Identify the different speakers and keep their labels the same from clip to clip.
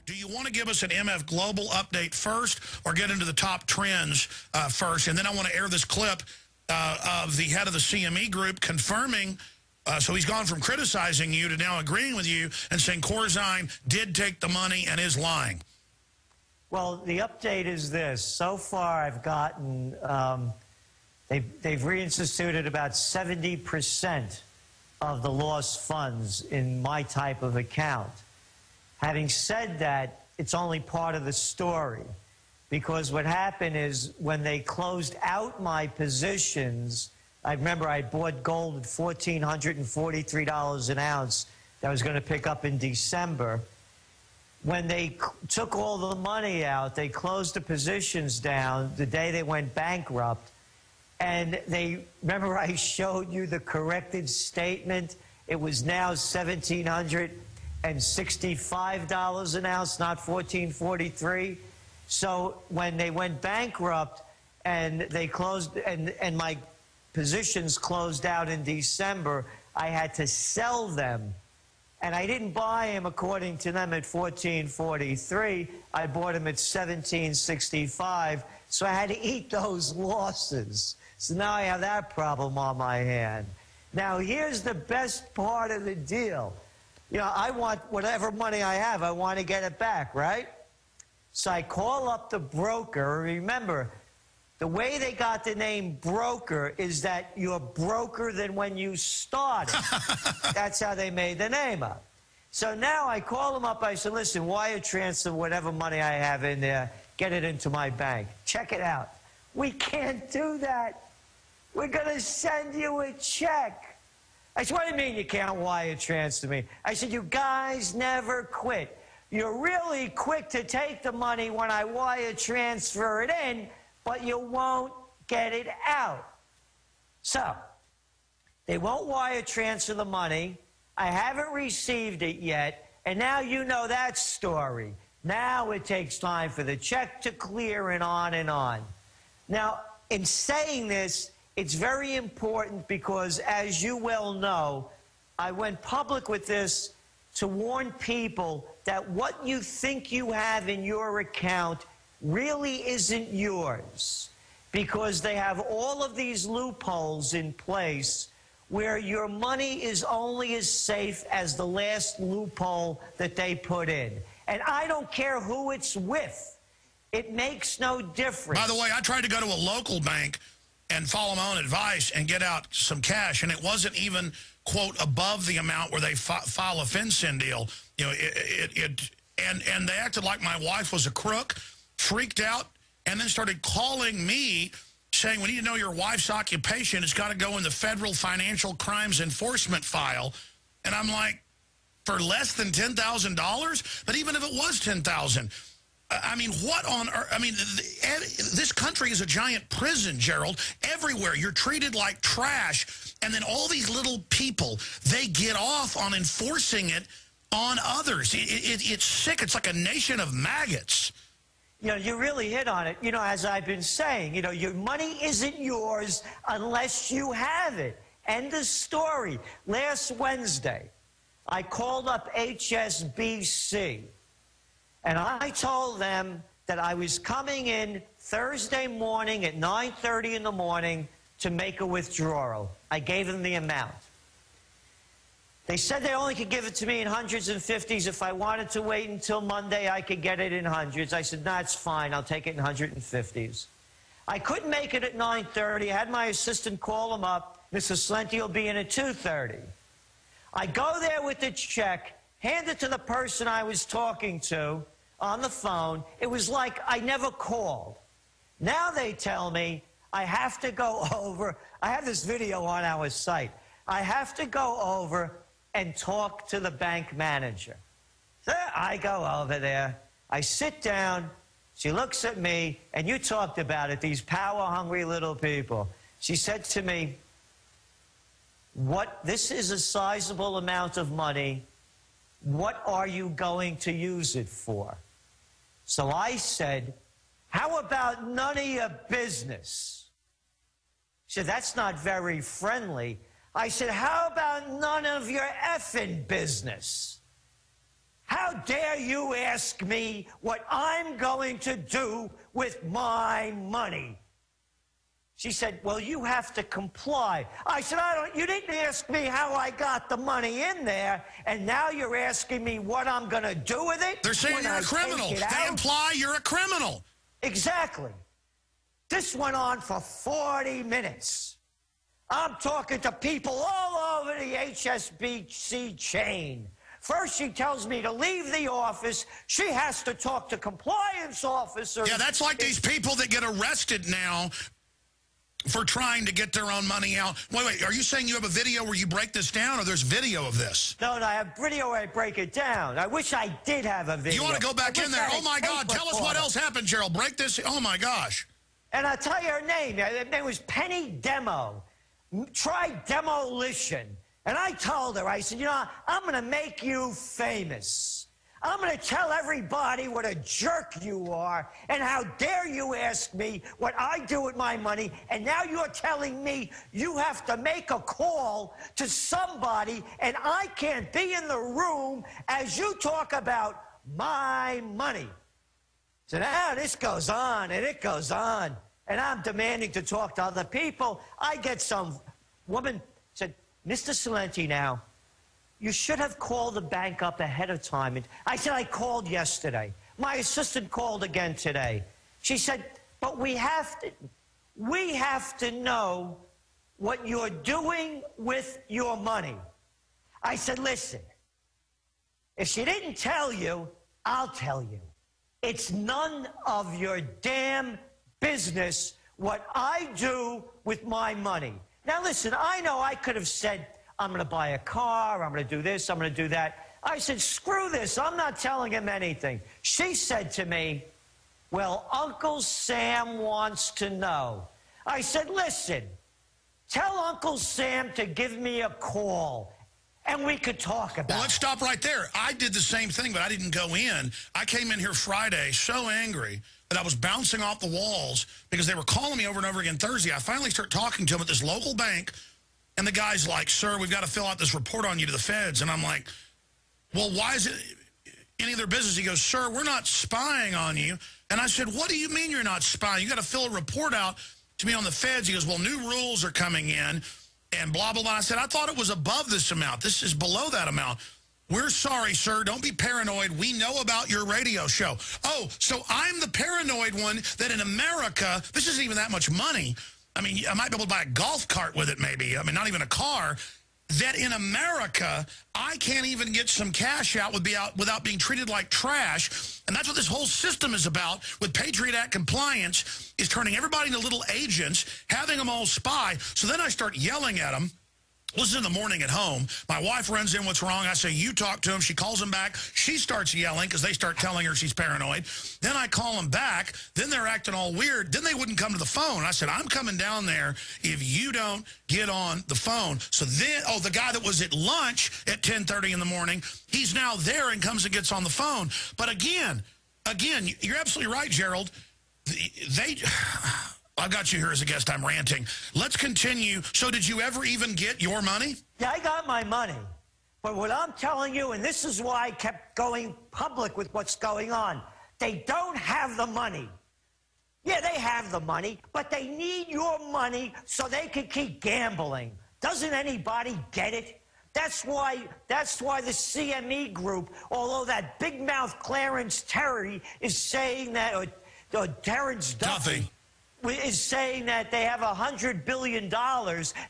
Speaker 1: Do you want to give us an MF Global update first or get into the top trends first? And then I want to air this clip of the head of the CME group confirming, so he's gone from criticizing you to now agreeing with you and saying Corzine did take the money and is lying.
Speaker 2: Well, the update is this. So far, I've gotten, they've reinstituted about 70% of the lost funds in my type of account. Having said that, it's only part of the story, because what happened is when they closed out my positions, I remember I bought gold at $1,443 an ounce that I was going to pick up in December. When they took all the money out, they closed the positions down the day they went bankrupt. And they, remember I showed you the corrected statement? It was now $1,765 an ounce, not $1,443. So when they went bankrupt and they closed, and my positions closed out in December, I had to sell them. And I didn't buy them, according to them, at $1,443. I bought them at $1,765. So I had to eat those losses. So now I have that problem on my hand. Now, here's the best part of the deal. You know, I want whatever money I have, I want to get it back, right? So I call up the broker. Remember, the way they got the name broker is that you're broker than when you started. That's how they made the name up. So now I call them up. I said, listen, wire transfer whatever money I have in there, get it into my bank. Check it out. We can't do that. We're going to send you a check. I said, what do you mean you can't wire transfer me? I said, you guys never quit. You're really quick to take the money when I wire transfer it in, but you won't get it out. So they won't wire transfer the money. I haven't received it yet, and now you know that story. Now it takes time for the check to clear and on and on. Now, in saying this, it's very important because, as you well know, I went public with this to warn people that what you think you have in your account really isn't yours, because they have all of these loopholes in place where your money is only as safe as the last loophole that they put in. And I don't care who it's with. It makes no difference.
Speaker 1: By the way, I tried to go to a local bank and follow my own advice and get out some cash, and it wasn't even, quote, above the amount where they file a FinCEN deal. You know, and they acted like my wife was a crook, freaked out, and then started calling me saying, we need to know your wife's occupation. It's got to go in the Federal Financial Crimes Enforcement file. And I'm like, for less than $10,000? But even if it was $10,000, I mean, what on earth? I mean, this country is a giant prison, Gerald. Everywhere, you're treated like trash. And then all these little people, they get off on enforcing it on others. It's sick. It's like a nation of maggots.
Speaker 2: You know, you really hit on it. You know, as I've been saying, you know, your money isn't yours unless you have it. End of story. Last Wednesday, I called up HSBC, and I told them that I was coming in Thursday morning at 9:30 in the morning to make a withdrawal. I gave them the amount. They said they only could give it to me in hundreds and fifties. If I wanted to wait until Monday, I could get it in hundreds. I said, that's fine. I'll take it in 150s. I couldn't make it at 9:30. I had my assistant call him up. Mr. Celente will be in at 2:30. I go there with the check, hand it to the person I was talking to on the phone. It was like I never called. Now they tell me I have to go over. I have this video on our site. I have to go over and talk to the bank manager. So I go over there. I sit down. She looks at me, and you talked about it, these power-hungry little people. She said to me, this is a sizable amount of money. What are you going to use it for? So I said, how about none of your business? She said, that's not very friendly. I said, how about none of your effing business? How dare you ask me what I'm going to do with my money? She said, well, you have to comply. I said, you didn't ask me how I got the money in there, and now you're asking me what I'm going to do with it?
Speaker 1: They're saying you're a criminal. They imply you're a criminal.
Speaker 2: Exactly. This went on for 40 minutes. I'm talking to people all over the HSBC chain. First, she tells me to leave the office. She has to talk to compliance officers.
Speaker 1: Yeah, that's like these people that get arrested now for trying to get their own money out. Wait, are you saying you have a video where you break this down, or there's video of this?
Speaker 2: No, I have video where I break it down. I wish I did have a video.
Speaker 1: You want to go back in there? Oh, my God. Tell us what else happened, Gerald. Break this. Oh, my gosh.
Speaker 2: And I'll tell you her name. Her name was Penny Demo. Try demolition. And I told her, I said, you know, I'm going to make you famous. I'm going to tell everybody what a jerk you are, and how dare you ask me what I do with my money, and now you're telling me you have to make a call to somebody, and I can't be in the room as you talk about my money. So now this goes on, and it goes on, and I'm demanding to talk to other people. I get some woman said, Mr. Celente, now, you should have called the bank up ahead of time. And I said, I called yesterday. My assistant called again today. She said, but we have to know what you're doing with your money. I said, listen, if she didn't tell you, I'll tell you. It's none of your damn business what I do with my money. Now, listen, I know I could have said, I'm going to buy a car, I'm going to do this, I'm going to do that. I said, screw this, I'm not telling him anything. She said to me, well, Uncle Sam wants to know. I said, listen, tell Uncle Sam to give me a call, and we could talk about it.
Speaker 1: Well, let's stop right there. I did the same thing, but I didn't go in. I came in here Friday so angry that I was bouncing off the walls because they were calling me over and over again Thursday. I finally start talking to them at this local bank. And the guy's like, sir, we've got to fill out this report on you to the feds. And I'm like, well, why is it any of their business? He goes, sir, we're not spying on you. And I said, what do you mean you're not spying? You got to fill a report out to me on the feds. He goes, well, new rules are coming in and blah, blah, blah. I said, I thought it was above this amount. This is below that amount. We're sorry, sir. Don't be paranoid. We know about your radio show. Oh, so I'm the paranoid one that in America, this isn't even that much money. I mean, I might be able to buy a golf cart with it, maybe. I mean, not even a car. That in America, I can't even get some cash out without being treated like trash. And that's what this whole system is about with Patriot Act compliance, is turning everybody into little agents, having them all spy. So then I start yelling at them. This is in the morning at home. My wife runs in, what's wrong? I say, you talk to him. She calls him back. She starts yelling because they start telling her she's paranoid. Then I call them back. Then they're acting all weird. Then they wouldn't come to the phone. I said, I'm coming down there if you don't get on the phone. So then, oh, the guy that was at lunch at 10:30 in the morning, he's now there and comes and gets on the phone. But again, you're absolutely right, Gerald. I've got you here as a guest. I'm ranting. Let's continue. So did you ever even get your money?
Speaker 2: Yeah, I got my money. But what I'm telling you, and this is why I kept going public with what's going on, they don't have the money. Yeah, they have the money, but they need your money so they can keep gambling. Doesn't anybody get it? That's why the CME group, although that big mouth Clarence Terry is saying that, or Terrence Duffy is saying that they have $100 billion.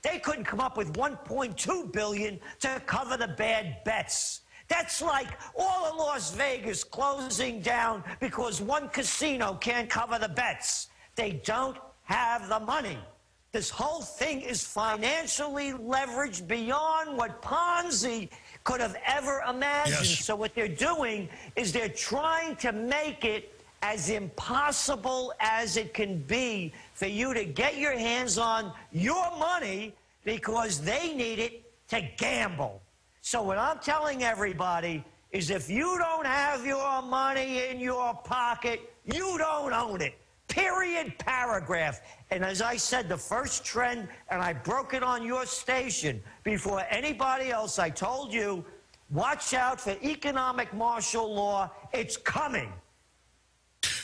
Speaker 2: They couldn't come up with $1.2 billion to cover the bad bets. That's like all of Las Vegas closing down because one casino can't cover the bets. They don't have the money. This whole thing is financially leveraged beyond what Ponzi could have ever imagined.
Speaker 1: Yes.
Speaker 2: So what they're doing is they're trying to make it as impossible as it can be for you to get your hands on your money because they need it to gamble. So what I'm telling everybody is if you don't have your money in your pocket, you don't own it. Period, paragraph. And as I said, the first trend, and I broke it on your station before anybody else, I told you, Watch out for economic martial law. It's coming.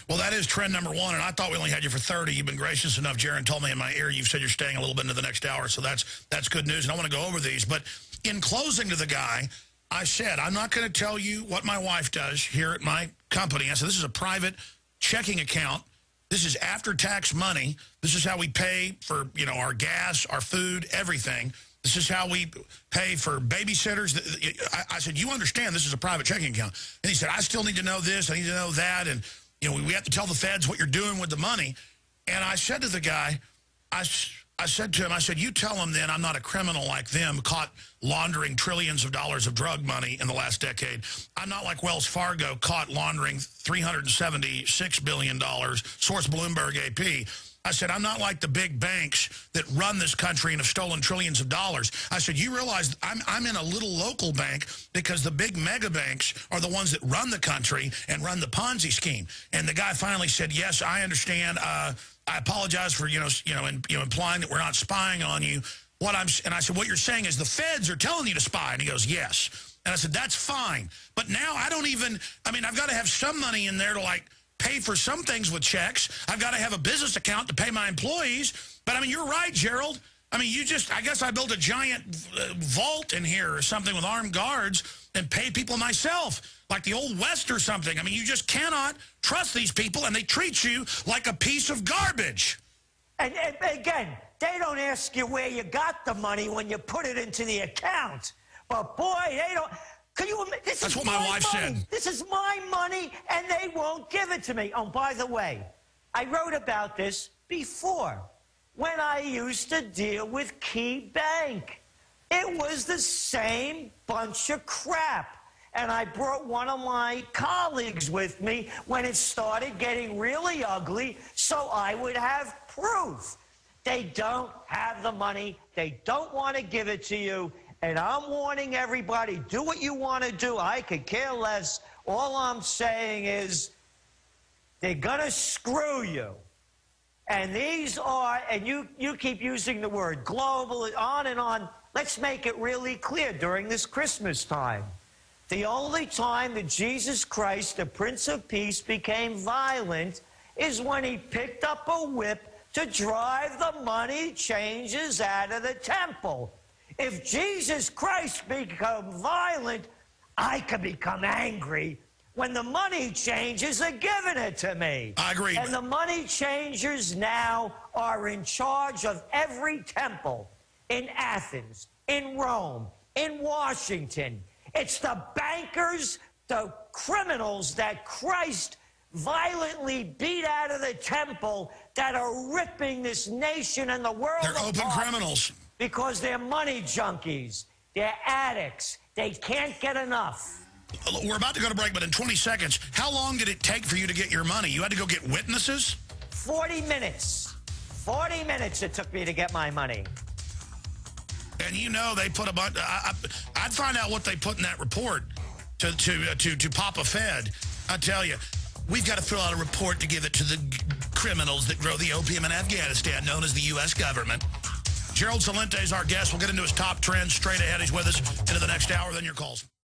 Speaker 1: Well, that is trend number one, and I thought we only had you for 30. You've been gracious enough. Jaron told me in my ear you've said you're staying a little bit into the next hour, so that's good news, and I want to go over these. But in closing to the guy, I said, I'm not going to tell you what my wife does here at my company. I said, this is a private checking account. This is after-tax money. This is how we pay for, you know, our gas, our food, everything. This is how we pay for babysitters. I said, you understand this is a private checking account. And he said, I still need to know this. I need to know that. And, you know, we have to tell the feds what you're doing with the money. And I said to the guy, I said to him, I said, you tell them then I'm not a criminal like them, caught laundering trillions of dollars of drug money in the last decade. I'm not like Wells Fargo, caught laundering $376 billion, source Bloomberg AP. I said, I'm not like the big banks that run this country and have stolen trillions of dollars. I said, you realize I'm in a little local bank because the big mega banks are the ones that run the country and run the Ponzi scheme. And the guy finally said, yes, I understand. I apologize for, implying that we're not spying on you. And I said, what you're saying is the feds are telling you to spy. And he goes, yes. And I said, that's fine. But now I've got to have some money in there to, like, pay for some things with checks. I've got to have a business account to pay my employees. But, I mean, you're right, Gerald. I mean, I guess I built a giant vault in here or something with armed guards and pay people myself, like the Old West or something. I mean, you just cannot trust these people, and they treat you like a piece of garbage.
Speaker 2: And again, they don't ask you where you got the money when you put it into the account. But, boy, they don't...
Speaker 1: That's what my wife said.
Speaker 2: This is my money, and they won't give it to me. Oh, by the way, I wrote about this before when I used to deal with Key Bank. It was the same bunch of crap. And I brought one of my colleagues with me when it started getting really ugly so I would have proof. They don't have the money. They don't want to give it to you. And I'm warning everybody, do what you want to do. I could care less. All I'm saying is they're going to screw you. And these are, and you keep using the word global, on and on. Let's make it really clear during this Christmas time. The only time that Jesus Christ, the Prince of Peace, became violent is when he picked up a whip to drive the money changers out of the temple. If Jesus Christ becomes violent, I can become angry when the money changers are giving it to me.
Speaker 1: I agree.
Speaker 2: And the money changers now are in charge of every temple in Athens, in Rome, in Washington. It's the bankers, the criminals that Christ violently beat out of the temple that are ripping this nation and the world apart.
Speaker 1: They're open criminals.
Speaker 2: Because they're money junkies. They're addicts. They can't get enough.
Speaker 1: We're about to go to break, but in 20 seconds, how long did it take for you to get your money? You had to go get witnesses?
Speaker 2: 40 minutes. 40 minutes it took me to get my money.
Speaker 1: And you know they put a bunch... I'd find out what they put in that report to pop a Fed. I tell you, we've got to fill out a report to give it to the criminals that grow the opium in Afghanistan, known as the U.S. government. Gerald Celente is our guest. We'll get into his top trends straight ahead. He's with us into the next hour, then your calls.